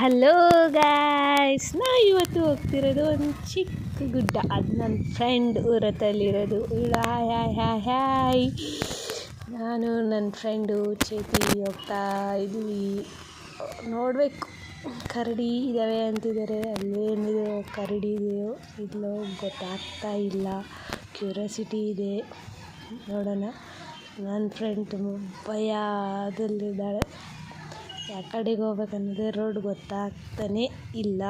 Hello guys, ಇವತ್ತು ಹೋಗ್ತಿರೋದು ಒಂದು ಚಿಕ್ಕ ಗುಡ್ಡ. ಅದು ನನ್ನ ಫ್ರೆಂಡ್ ಊರತ್ತಲ್ಲಿರೋದು. Hi hi hi hi. ನಾನು ನನ್ನ ಫ್ರೆಂಡು ಚೇತಿ ಹೋಗ್ತಾ ಇದ್ವಿ. ನೋಡಬೇಕು, ಕರಡಿ ಇದ್ದಾವೆ ಅಂತಿದ್ದಾರೆ. ಅಲ್ಲೇನಿದೆ ಕರಡಿ ಇದೆಯೋ ಇಲ್ಲೋ ಗೊತ್ತಾಗ್ತಾ ಇಲ್ಲ. ಕ್ಯೂರಿಯಾಸಿಟಿ ಇದೆ, ನೋಡೋಣ. ನನ್ನ ಫ್ರೆಂಡ್ ಭಯದಲ್ಲಿದ್ದಾಳೆ. ಯಾವ ಕಡೆಗೆ ಹೋಗ್ಬೇಕನ್ನೋದೇ ರೋಡ್ ಗೊತ್ತಾಗ್ತಾನೆ ಇಲ್ಲ.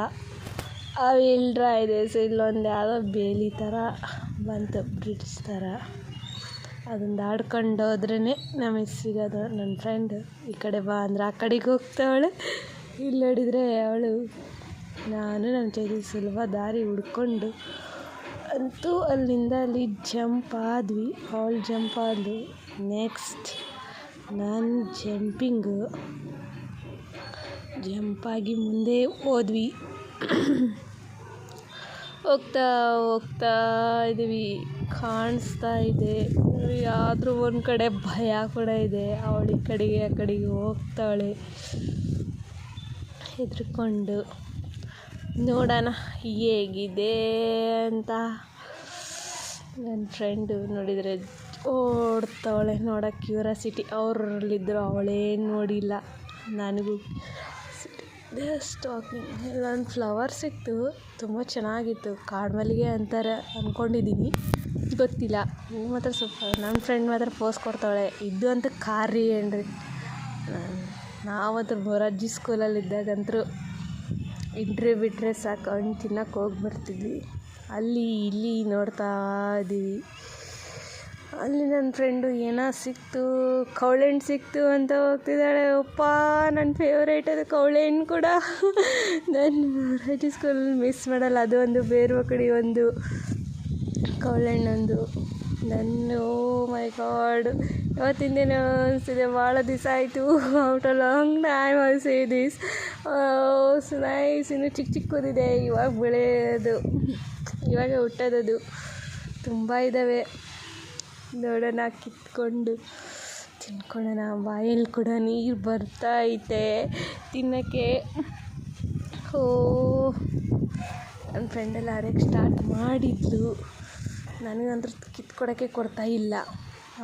ಇಲ್ಡ್ರ ಇದೆ, ಸೊ ಇಲ್ಲೊಂದು ಯಾವುದೋ ಬೇಲಿ ಥರ ಬಂತು, ಬ್ರಿಡ್ಜ್ ಥರ. ಅದನ್ನು ದಾಡ್ಕೊಂಡು ಹೋದ್ರೇ ನಮಗೆ ಸಿಗೋದು. ನನ್ನ ಫ್ರೆಂಡ್ ಈ ಕಡೆ ಬಾ ಅಂದರೆ ಆ ಕಡೆಗೆ ಹೋಗ್ತಾವಳೆ. ಇಲ್ಲಿ ನೋಡಿದರೆ ಅವಳು ನಾನು ನನ್ನ ಜೊತೆ ಸುಲಭ ದಾರಿ ಹುಡ್ಕೊಂಡು ಅಂತೂ ಅಲ್ಲಿಂದ ಅಲ್ಲಿ ಜಂಪ್ ಆದ್ವಿ. ಅವಳು ಜಂಪ್ ಆದ್ಲು. ನೆಕ್ಸ್ಟ್ ನಾನು ಜಂಪಾಗಿ ಮುಂದೆ ಹೋದ್ವಿ. ಹೋಗ್ತಾ ಇದ್ದೀವಿ. ಕಾಣಿಸ್ತಾ ಇದೆ, ಆದರೂ ಒಂದು ಕಡೆ ಭಯ ಕೂಡ ಇದೆ. ಅವಳು ಈ ಕಡೆಗೆ ಆ ಕಡೆಗೆ ಹೋಗ್ತಾಳೆ ಹೆದ್ರಿಕೊಂಡು. ನೋಡೋಣ ಹೇಗಿದೆ ಅಂತ. ನನ್ನ ಫ್ರೆಂಡು ನೋಡಿದರೆ ಓಡ್ತಾವಳೆ. ನೋಡೋಕ್ಕೆ ಕ್ಯೂರಿಯಾಸಿಟಿ. ಅವರಲ್ಲಿದ್ದರು, ಅವಳೇನು ನೋಡಿಲ್ಲ. ನನಗೂ ಜಸ್ಟ್ ವಾಕಿಂಗ್. ಇಲ್ಲೊಂದು ಫ್ಲವರ್ ಸಿಕ್ತು, ತುಂಬ ಚೆನ್ನಾಗಿತ್ತು. ಕಾಡು ಮಲ್ಲಿಗೆ ಅಂತಾರೆ ಅಂದ್ಕೊಂಡಿದ್ದೀನಿ, ಗೊತ್ತಿಲ್ಲ. ಮಾತ್ರ ಸ್ವಲ್ಪ ನನ್ನ ಫ್ರೆಂಡ್ ಮಾತ್ರ ಪೋಸ್ ಕೊಡ್ತಾವಳೆ. ಇದು ಅಂತ ಕಾರಿ ಏನ್ರಿ. ನಾವಂತೂ ಮೊರಾರ್ಜಿ ಸ್ಕೂಲಲ್ಲಿದ್ದಾಗಂತೂ ಇಂಟ್ರ್ಯೂ ಬಿಟ್ಟರೆ ಸಾಕು, ಹಣ್ಣು ತಿನ್ನೋಕೆ ಹೋಗಿ ಬರ್ತಿದ್ವಿ. ಅಲ್ಲಿ ಇಲ್ಲಿ ನೋಡ್ತಾ ಇದ್ದೀವಿ. ಅಲ್ಲಿ ನನ್ನ ಫ್ರೆಂಡು ಏನೋ ಸಿಕ್ತು, ಕವಳೆಣ್ಣು ಸಿಕ್ತು ಅಂತ ಹೋಗ್ತಿದ್ದಾಳೆ. ಅಪ್ಪ, ನನ್ನ ಫೇವ್ರೇಟ್ ಅದು ಕವಳೆಣ್ಣು ಕೂಡ. ನಾನು ಮೊರಾರ್ಜಿ ಸ್ಕೂಲಲ್ಲಿ ಮಿಸ್ ಮಾಡಲ್ಲ. ಅದು ಒಂದು ಬೇರೆ ಕಡೆ ಒಂದು ಕವಳೆಣ್ಣೊಂದು. ಓ ಮೈ ಗಾಡ್, ಇವತ್ತಿಂದೇನೋ ಅನಿಸ್ತಿದೆ. ಭಾಳ ದಿವಸ ಆಯಿತು. After long time I say this. So nice. ಇನ್ನು ಚಿಕ್ಕದಿದೆ, ಇವಾಗ ಬೆಳೆಯೋದು, ಇವಾಗ ಹುಟ್ಟೋದದು. ತುಂಬ ಇದ್ದಾವೆ, ನೋಡೋಣ, ಕಿತ್ಕೊಂಡು ತಿನ್ಕೊಳ್ಳೋಣ. ಬಾಯಲ್ಲಿ ಕೂಡ ನೀರು ಬರ್ತಾ ಐತೆ ತಿನ್ನೋಕ್ಕೆ. ನನ್ನ ಫ್ರೆಂಡೆಲ್ಲ ಹರಕ್ಕೆ ಸ್ಟಾರ್ಟ್ ಮಾಡಿದ್ಲು. ನನಗಂತೂ ಕಿತ್ಕೊಡೋಕ್ಕೆ ಕೊಡ್ತಾ ಇಲ್ಲ.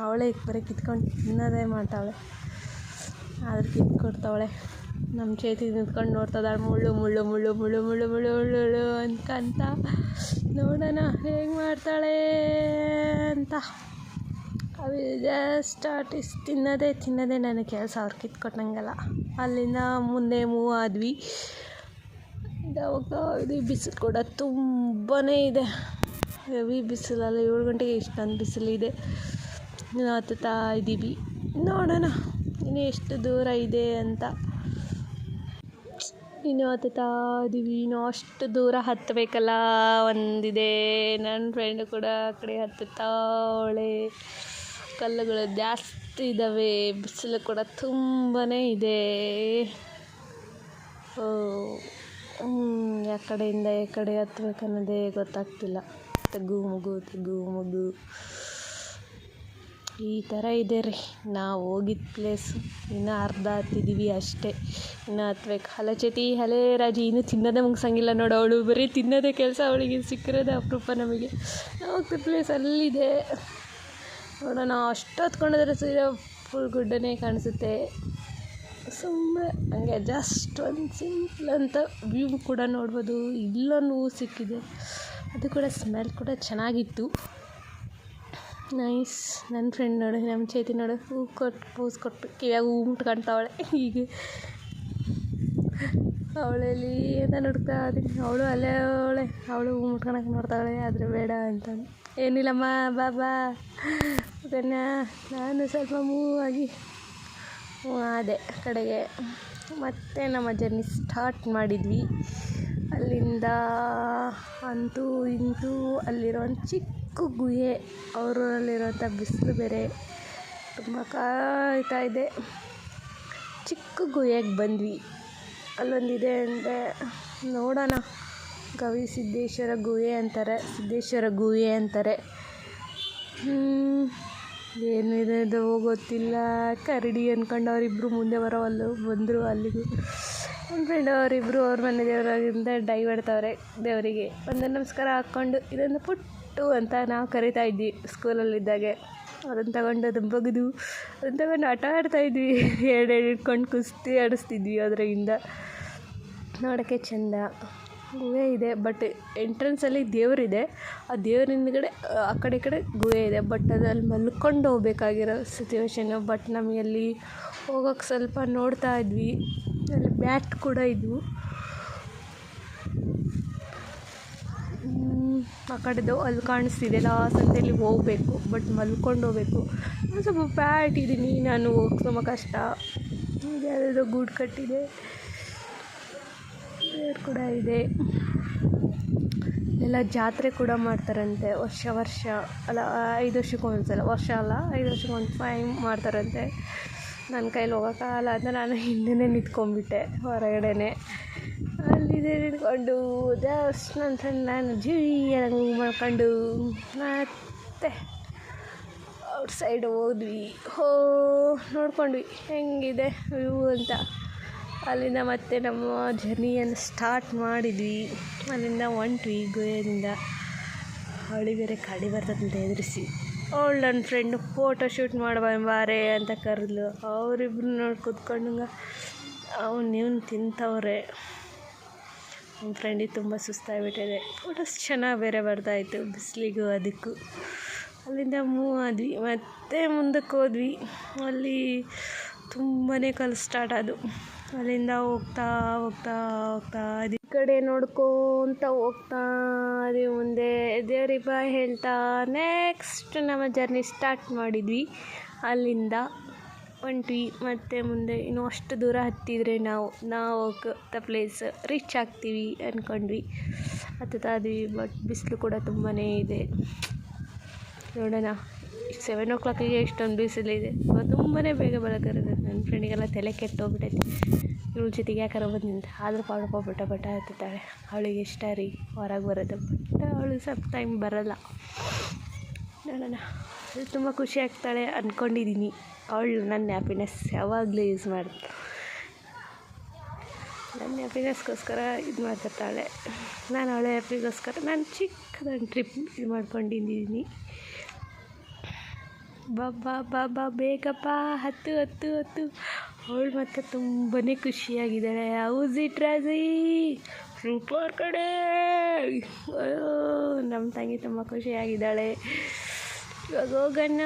ಅವಳೇ ಬರೀ ಕಿತ್ಕೊಂಡು ತಿನ್ನೋದೇ ಮಾಡ್ತಾವಳೆ. ಆದ್ರೆ ಕಿತ್ಕೊಡ್ತಾವಳೆ. ನಮ್ಮ ಚೇತಿ ನಿಂತ್ಕೊಂಡು ನೋಡ್ತದಾಳೆ. ಮುಳ್ಳು ಮುಳ್ಳು ಮುಳ್ಳು ಮುಳ್ಳು ಮುಳ್ಳು ಮುಳ್ಳು ಮುಳ್ಳು ಮುಳ್ಳು ಅನ್ಕಂತ. ನೋಡೋಣ ಹೇಗೆ ಮಾಡ್ತಾಳೆ ಅಂತ. ಅವು ಜಸ್ಟ್ ಆರ್ಟಿಸ್ಟ್ ತಿನ್ನೋದೇ ನನ್ನ ಕೆಲಸ. ಅವ್ರು ಕಿತ್ಕೊಟ್ಟಂಗೆಲ್ಲ. ಅಲ್ಲಿಂದ ಮುಂದೆ ಮೂವ್ ಆದ್ವಿ. ಇದು ಬಿಸಿಲು ಕೂಡ ತುಂಬಾ ಇದೆ. ಹೆವಿ ಬಿಸಿಲಲ್ಲ, 7 ಗಂಟೆಗೆ ಇಷ್ಟೊಂದು ಬಿಸಿಲಿದೆ. ಹತ್ತುತ್ತಾ ಇದ್ದೀವಿ. ನೋಡೋಣ ಇನ್ನು ಎಷ್ಟು ದೂರ ಇದೆ ಅಂತ. ಇನ್ನು ಹತ್ತುತ್ತಾ ಇದ್ದೀವಿ. ಇನ್ನು ಅಷ್ಟು ದೂರ ಹತ್ತಬೇಕಲ್ಲ ಒಂದಿದೆ. ನನ್ನ ಫ್ರೆಂಡು ಕೂಡ ಆ ಕಡೆ ಹತ್ತುತ್ತಾವಳೆ. ಕಲ್ಲುಗಳು ಜಾಸ್ತಿ ಇದ್ದಾವೆ. ಬಿಸಿಲು ಕೂಡ ತುಂಬಾ ಇದೆ. ಯಾವ ಕಡೆಯಿಂದ ಈ ಕಡೆ ಹತ್ಬೇಕನ್ನೋದೇ ಗೊತ್ತಾಗ್ತಿಲ್ಲ. ತಗ್ಗು ಮಗು ಈ ಥರ ಇದೆ ರೀ ನಾವು ಹೋಗಿದ್ದ ಪ್ಲೇಸು. ಇನ್ನು ಅರ್ಧ ಹತ್ತಿದ್ದೀವಿ ಅಷ್ಟೇ, ಇನ್ನು ಹತ್ಬೇಕು. ಹಲೋ ಚೇತಿ, ಹಲೇ ರಾಜಿ. ಇನ್ನೂ ತಿನ್ನೋದೇ ಮುಗಿಸಂಗಿಲ್ಲ ನೋಡು. ಅವಳು ಬರೀ ತಿನ್ನೋದೇ ಕೆಲಸ. ಅವಳಿಗೆ ಸಿಕ್ಕಿರೋದೇ ಅಪರೂಪ ನಮಗೆ. ನಾವು ಹೋಗ್ತಿದ್ದ ಪ್ಲೇಸ್ ಅಲ್ಲಿದೆ. ನೋಡೋಣ. ಅಷ್ಟು ಹೊತ್ಕೊಂಡೋದ್ರೆ ಸೀದಾ ಫುಲ್ ಗುಡ್ಡನೇ ಕಾಣಿಸುತ್ತೆ. ಸುಮ್ಮನೆ ಹಂಗೆ ಜಸ್ಟ್ ಒಂದು ಸಿಂಪಲ್ ಅಂತ ವ್ಯೂ ಕೂಡ ನೋಡ್ಬೋದು. ಇಲ್ಲೊಂದು ಹೂ ಸಿಕ್ಕಿದೆ, ಅದು ಕೂಡ ಸ್ಮೆಲ್ ಕೂಡ ಚೆನ್ನಾಗಿತ್ತು. ನೈಸ್. ನನ್ನ ಫ್ರೆಂಡ್ ನೋಡು, ನಮ್ಮ ಚೇತಿ ನೋಡು, ಹೂ ಕೊಟ್ಟು ಪೋಸ್ ಕೊಟ್ಟು ಕಿವ್ಯಾಗ ಹೂ ಮುಟ್ಕೊಳ್ತಾವಳೆ. ಹೀಗೆ ಅವಳಲ್ಲಿ ಅಂತ ನೋಡ್ತಾ ಇದ್ದೀನಿ. ಅವಳು ಹೂ ಮುಟ್ಕೊಳಕ್ಕೆ ನೋಡ್ತಾವಳೆ, ಆದರೆ ಬೇಡ ಅಂತಂದು. ಏನಿಲ್ಲಮ್ಮ, ಬಾ ಅದನ್ನು ನಾನು ಸ್ವಲ್ಪ ಮೂವ್ ಆಗಿ ಅದೇ ಕಡೆಗೆ ಮತ್ತೆ ನಮ್ಮ ಜರ್ನಿ ಸ್ಟಾರ್ಟ್ ಮಾಡಿದ್ವಿ. ಅಲ್ಲಿಂದ ಅಂತೂ ಇಂತೂ ಅಲ್ಲಿರೋ ಒಂದು ಚಿಕ್ಕ ಗುಹೆ, ಅವರಲ್ಲಿರೋಂಥ ಬಿಸಿಲು ಬೇರೆ ತುಂಬ ಕಾಯ್ತಾ ಇದೆ. ಚಿಕ್ಕ ಗುಹೆಗೆ ಬಂದ್ವಿ. ಅಲ್ಲೊಂದಿದೆ ಅಂದರೆ ನೋಡೋಣ. ಸಿದ್ದೇಶ್ವರ ಗುಹೆ ಅಂತಾರೆ. ಏನಿದೆ ಅದು ಗೊತ್ತಿಲ್ಲ. ಕರಡಿ ಅಂದ್ಕೊಂಡು ಅವರಿಬ್ಬರು ಮುಂದೆ ಬಂದರು ಅಲ್ಲಿಗೂ. ನನ್ನ ಫ್ರೆಂಡ್ ಅವರಿಬ್ಬರು ಅವ್ರ ಮನೆ ದೇವರಾಗಿಂದ ಡೈ ಮಾಡ್ತವ್ರೆ ದೇವರಿಗೆ. ಒಂದು ನಮಸ್ಕಾರ ಹಾಕ್ಕೊಂಡು ಇದೊಂದು ಪುಟ್ಟು ಅಂತ ನಾವು ಕರಿತಾ ಇದ್ವಿ ಸ್ಕೂಲಲ್ಲಿದ್ದಾಗೆ. ಅದನ್ನು ತಗೊಂಡು ಅದನ್ನು ಬಗೆದು ಅದನ್ನು ತಗೊಂಡು ಆಟ ಆಡ್ತಾಯಿದ್ವಿ. ಎರಡು ಇಟ್ಕೊಂಡು ಕುಸ್ತಿ ಆಡಿಸ್ತಿದ್ವಿ. ಅದರಿಂದ ನೋಡೋಕ್ಕೆ ಚೆಂದ. ಗುಹೆ ಇದೆ, ಬಟ್ ಎಂಟ್ರೆನ್ಸಲ್ಲಿ ದೇವರಿದೆ. ಆ ದೇವ್ರ ಹಿಂದ್ಗಡೆ ಆ ಕಡೆ ಈ ಕಡೆ ಗುಹೆ ಇದೆ. ಬಟ್ ಅದಲ್ಲಿ ಮಲ್ಕೊಂಡು ಹೋಗ್ಬೇಕಾಗಿರೋ ಸಿಚುವೇಶನ್ನು. ಬಟ್ ನಮಗೆ ಅಲ್ಲಿ ಹೋಗೋಕ್ಕೆ ಸ್ವಲ್ಪ ನೋಡ್ತಾ ಇದ್ವಿ. ಅಲ್ಲಿ ಬ್ಯಾಟ್ ಕೂಡ ಇದ್ವು. ಆ ಕಡೆದು ಅಲ್ಲಿ ಕಾಣಿಸ್ತಿದೆ ಲಾಸಂತೆಯಲ್ಲಿ ಹೋಗಬೇಕು, ಬಟ್ ಮಲ್ಕೊಂಡು ಹೋಗ್ಬೇಕು. ಸ್ವಲ್ಪ ಬ್ಯಾಟ್ ಇದ್ದೀನಿ ನಾನು, ತುಂಬ ಕಷ್ಟ. ಯಾವುದೋ ಗೂಡು ಕಟ್ಟಿದೆ, ದೇವ್ರು ಕೂಡ ಇದೆ. ಎಲ್ಲ ಜಾತ್ರೆ ಕೂಡ ಮಾಡ್ತಾರಂತೆ ವರ್ಷ ಅಲ್ಲ, 5 ವರ್ಷಕ್ಕೆ ಒಂದ್ಸಲ, ವರ್ಷ ಅಲ್ಲ 5 ವರ್ಷಕ್ಕೆ ಒಂದು ಟೈಮ್ ಮಾಡ್ತಾರಂತೆ. ನನ್ನ ಕೈಲಿ ಹೋಗೋಕ್ಕಾಗಲ್ಲ ಅಂತ ನಾನು ಹಿಂದೆ ನಿಂತ್ಕೊಂಡ್ಬಿಟ್ಟೆ ಹೊರಗಡೆನೆ. ಅಲ್ಲಿದೆ ನಿಂತ್ಕೊಂಡು ದೇವಸ್ಥಾನ ನಾನು ಜೀವಿಯಂಗೆ ಮಾಡ್ಕೊಂಡು ಮತ್ತೆ ಔಟ್ ಸೈಡ್ ಹೋದ್ವಿ. ನೋಡ್ಕೊಂಡ್ವಿ ಹೆಂಗಿದೆ ವ್ಯೂ ಅಂತ. ಅಲ್ಲಿಂದ ಮತ್ತೆ ನಮ್ಮ ಜರ್ನಿಯನ್ನು ಸ್ಟಾರ್ಟ್ ಮಾಡಿದ್ವಿ. ಅಲ್ಲಿಂದ ಹೊಂಟ್ವಿ ಗುಹೆಯಿಂದ. ಅವಳಿ ಬೇರೆ ಕಡಿ ಬರ್ತದಂತ ಎದುರಿಸಿ ಅವಳು ನನ್ನ ಫ್ರೆಂಡು ಫೋಟೋ ಶೂಟ್ ಮಾಡಬಾರೆ ಅಂತ ಕರೆದ್ಲು. ಅವರಿಬ್ರು ನೋಡಿ ಕೂತ್ಕೊಂಡಂಗೆ ನೀವು ತಿಂತವ್ರೆ. ನಮ್ಮ ಫ್ರೆಂಡಿಗೆ ತುಂಬ ಸುಸ್ತಾಗಿಬಿಟ್ಟಿದೆ. ಫೋಟೋಸ್ ಚೆನ್ನಾಗಿ ಬೇರೆ ಬರ್ತಾಯಿತ್ತು ಬಿಸಿಲಿಗೂ ಅದಕ್ಕೂ. ಅಲ್ಲಿಂದ ಮೂವ್ ಆದ್ವಿ, ಮತ್ತೆ ಮುಂದಕ್ಕೆ ಹೋದ್ವಿ. ಅಲ್ಲಿ ತುಂಬಾ ಕಲ್ಲು ಸ್ಟಾರ್ಟ್ ಆದವು. ಅಲ್ಲಿಂದ ಹೋಗ್ತಾ ಈ ಕಡೆ ನೋಡ್ಕೊತ ಹೋಗ್ತಾ ಅದೀವಿ ಮುಂದೆ. ದೇವ್ರಿಗೆ ಬಾಯ್ ಹೇಳ್ತಾ ನೆಕ್ಸ್ಟ್ ನಮ್ಮ ಜರ್ನಿ ಸ್ಟಾರ್ಟ್ ಮಾಡಿದ್ವಿ. ಅಲ್ಲಿಂದ ಹೊಂಟ್ವಿ. ಮತ್ತು ಮುಂದೆ ಇನ್ನೂ ಅಷ್ಟು ದೂರ ಹತ್ತಿದರೆ ನಾವು ಹೋಗೋ ಪ್ಲೇಸ್ ರೀಚ್ ಆಗ್ತೀವಿ ಅಂದ್ಕೊಂಡ್ವಿ. ಹತ್ತುತ್ತಾ ಇದ್ವಿ. ಬಟ್ ಬಿಸಿಲು ಕೂಡ ತುಂಬಾ ಇದೆ. ನೋಡೋಣ, 7 o'clock ಇಷ್ಟೊಂದು ಬಿಸಿಲಿದೆ. ತುಂಬಾ ಬೇಗ ಬೆಳಕರಿದೆ. ನನ್ನ ಫ್ರೆಂಡಿಗೆಲ್ಲ ತಲೆ ಕೆಟ್ಟೋಗ್ಬಿಟ್ಟೈತಿ. ಇವಳ ಜೊತೆಗೆ ಯಾಕಾರ ಬಂದಿಂತ. ಆದರೂ ಪಾಡ್ಕೊಬಿಟ್ಟ ಹತ್ತುತ್ತಾಳೆ. ಅವಳಿಗೆ ಇಷ್ಟ ರೀ ಹೊರಗೆ ಬರೋದು. ಬಟ್ ಅವಳು ಸ್ವಲ್ಪ ಟೈಮ್ ಬರೋಲ್ಲ. ನೋಡೋಣ, ಅದು ತುಂಬ ಖುಷಿ ಆಗ್ತಾಳೆ ಅಂದ್ಕೊಂಡಿದ್ದೀನಿ. ಅವಳು ನನ್ನ ಹ್ಯಾಪಿನೆಸ್ ಯಾವಾಗಲೂ ಯೂಸ್ ಮಾಡ್ತಾಳೆ. ನನ್ನ ಹ್ಯಾಪಿನೆಸ್ಗೋಸ್ಕರ ಇದು ಮಾಡ್ತಿರ್ತಾಳೆ. ನಾನು ಅವಳ ಹ್ಯಾಪಿಗೋಸ್ಕರ ನಾನು ಚಿಕ್ಕದೊಂದು ಟ್ರಿಪ್ ಇದು ಮಾಡ್ಕೊಂಡಿದ್ದೀನಿ. ಬಾ ಬೇಕಪ್ಪ ಹತ್ತು. ಅವಳು ಮತ್ತೆ ತುಂಬಾ ಖುಷಿಯಾಗಿದ್ದಾಳೆ. ಹೌಸ್ ಇಟ್ ರಾಜಿ ಸೂಪರ್ ಕಡೆ. ನಮ್ಮ ತಂಗಿ ತುಂಬ ಖುಷಿಯಾಗಿದ್ದಾಳೆ. ಇವಾಗ ಹೋಗೋಣ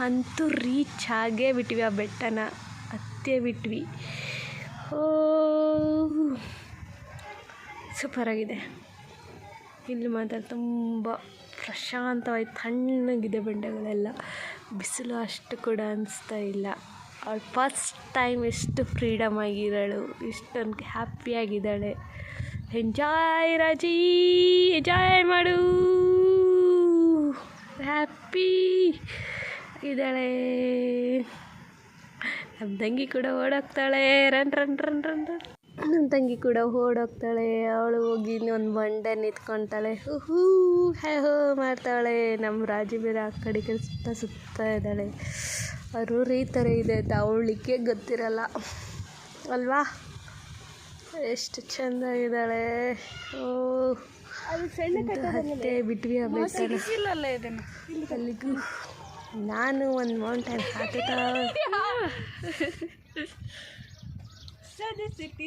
ಅಂತೂ ರೀಚ್ ಆಗೇ ಬಿಟ್ವಿ. ಆ ಬೆಟ್ಟನ ಹತ್ತೇ ಬಿಟ್ವಿ. ಸೂಪರಾಗಿದೆ. ಇಲ್ಲಿ ಮಾತ್ರ ತುಂಬ ಪ್ರಶಾಂತವಾಗಿ ತಣ್ಣಗಿದೆ ಬಂಡೆಗಳೆಲ್ಲ. ಬಿಸಿಲು ಅಷ್ಟು ಕೂಡ ಅನಿಸ್ತಾ ಇಲ್ಲ. ಅವಳು ಫಸ್ಟ್ ಟೈಮ್ ಎಷ್ಟು ಫ್ರೀಡಮ್ ಆಗಿದ್ದಾಳು, ಇಷ್ಟೊಂದು ಹ್ಯಾಪಿಯಾಗಿದ್ದಾಳೆ. ಎಂಜಾಯ್ ರಾಜಿ, ಎಂಜಾಯ್ ಮಾಡು. ಹ್ಯಾಪಿ ಆಗಿದ್ದಾಳೆ. ನಮ್ಮ ತಂಗಿ ಕೂಡ ಓಡೋಗ್ತಾಳೆ. ರನ್. ನನ್ನ ತಂಗಿ ಕೂಡ ಓಡೋಗ್ತಾಳೆ. ಅವಳು ಹೋಗಿ ಒಂದು ಬಂಡೆ ನಿಂತ್ಕೊತಾಳೆ. ಹೂ ಮಾಡ್ತಾಳೆ. ನಮ್ಮ ರಾಜಿ ಬೇರೆ ಆ ಕಡೆ ಸುತ್ತಾ ಇದ್ದಾಳೆ. ಅವ್ರ ಈ ಥರ ಇದೆ ಅಂತ ಅವಳಿಗೆ ಗೊತ್ತಿರಲ್ಲ ಅಲ್ವಾ. ಎಷ್ಟು ಚೆಂದಾಗಿದ್ದಾಳೆ. ಹತ್ತೆ ಬಿಟ್ವಿ ಆ ಬೆಟ್ಟನ. ಅಲ್ಲಿಗೂ ನಾನು ಒಂದು ಮೌಂಟೇನ್ ಹತ್ತುತ್ತಾ. Sada city.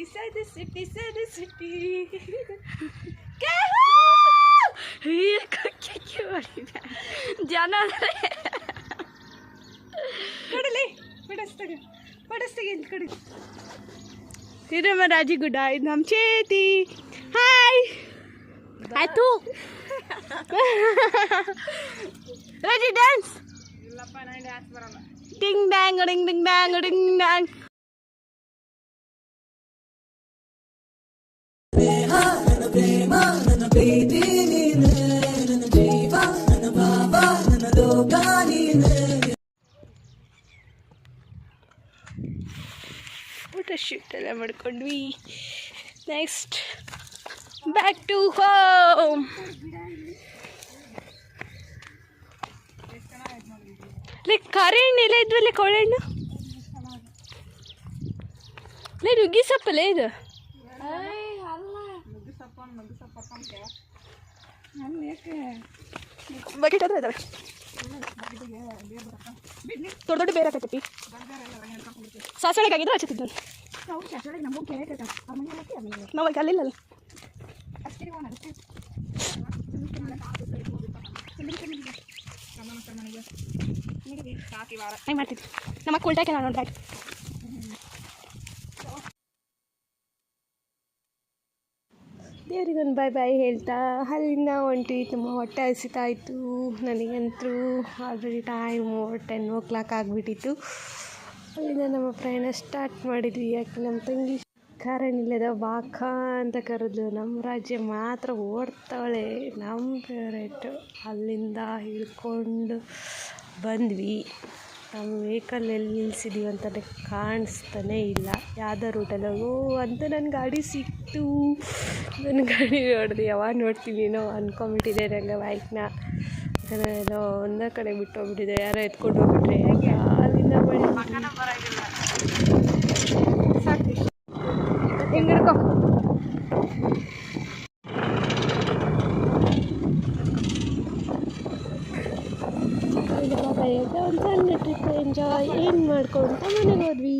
ಜನ ಕಡಲೆ ಪಡಿಸ್ತಾಗೆ ಇಲ್ಲಿ ಕಡೆ. ಇದು ನಮ್ಮ ರಾಜಿಗುಡ್ಡ, ಇದು ನಮ್ಮ ಚೇತಿ. ಹಾಯ್ ಆಯ್ತು. ರಾಜಿ ಡ್ಯಾನ್ಸ್. ಇಲ್ಲಪ್ಪ, ನಾನು ಡ್ಯಾನ್ಸ್ ಬರಲ್ಲ. ಡಿಂಗ್ ಡ್ಯಾಂಗ್ ಡಿಂಗ್ ಡಿಂಗ್ ಡ್ಯಾಂಗ್ ಡಿಂಗ್ ಡ್ಯಾಂಗ್. ಫೋಟೋ ಶೂಟ್ ಎಲ್ಲ ಮಾಡ್ಕೊಂಡ್ವಿ. Next back to home. ಲೈಕ್ ಕರೆ ಹಣ್ಣು ಎಲ್ಲ ಇದ್ವಲ್ಲ, ಕೋಳೆಹಣ್ಣು. ಲೇ ನುಗ್ಗಿ ಸೊಪ್ಪಲ್ಲೇ ಇದು ಬಕೆಟ್ ಅದ್ರ ಇದಾವೆ ದೊಡ್ಡ ದೊಡ್ಡ ಬೇರೆ ಆಕೈತಿ ಸಾಸಳೆಗಾಗಿದ್ರೆ ಹಚ್ಚತ್ತಿದ್ದು ನಾವು ಅಲ್ಲಿಲ್ಲ ಮಾಡ್ತಿದ್ವಿ ನಮ್ಮ ಉಲ್ಟಾಕೆ ನಾನು ನೋಡಿ ದೇವ್ರಿಗೊಂದು ಬಾಯ್ ಬಾಯ್ ಹೇಳ್ತಾ ಅಲ್ಲಿಂದ ಹೊಂಟಿ ತುಂಬ ಹೊಟ್ಟೆ ಹಸಿತಾಯಿತು ನನಗಂತೂ ಆಲ್ರೆಡಿ ಟೈಮು 10 ಆಗಿಬಿಟ್ಟಿತ್ತು. ಅಲ್ಲಿಂದ ನಮ್ಮ ಪ್ರಯಾಣ ಸ್ಟಾರ್ಟ್ ಮಾಡಿದ್ವಿ. ಯಾಕೆ ನಮ್ಮ ತಂಗಿ ಕಾರಣಿಲ್ಲದ ಬಾಕ ಅಂತ ಕರೆದ್ಲು. ನಮ್ಮ ರಾಜ್ಯ ಮಾತ್ರ ಓಡ್ತಾಳೆ, ನಮ್ಮ ಫೇವ್ರೇಟು. ಅಲ್ಲಿಂದ ಇಳ್ಕೊಂಡು ಬಂದ್ವಿ. ನಮ್ಮ ವೆಹಿಕಲ್ ಎಲ್ಲಿ ನಿಲ್ಲಿಸಿದ್ದೀವಿ ಅಂತಲೇ ಕಾಣಿಸ್ತಾನೆ ಇಲ್ಲ. ಯಾವುದೋ ರೂಟಲ್ಲಿ ಅಂತ ನನ್ನ ಗಾಡಿ ಸಿಕ್ತು. ನನ್ನ ಗಾಡಿ ನೋಡಿದೆ, ಯಾವಾಗ ನೋಡ್ತೀನಿ ಏನೋ ಅಂದ್ಕೊಂಬಿಟ್ಟಿದೆ ನನಗೆ ಬೈಕ್ನ. ಯಾಕಂದರೆ ಒಂದೇ ಕಡೆ ಬಿಟ್ಟು ಹೋಗ್ಬಿಟ್ಟಿದೆ, ಯಾರೋ ಎತ್ಕೊಂಡು ಹೋಗ್ಬಿಟ್ರೆ ಹೇಗೆ ಅಲ್ಲಿಂದ ಸಾಕು ಹೆಂಗೆ ಹಿಡ್ಕೊ. ಒಂದು ಸಣ್ಣ ಟ್ರಿಪ್ ಎಂಜಾಯ್ ಮಾಡ್ಕೊಳ್ತಾ ಮನೆಗೆ ಹೋದ್ವಿ.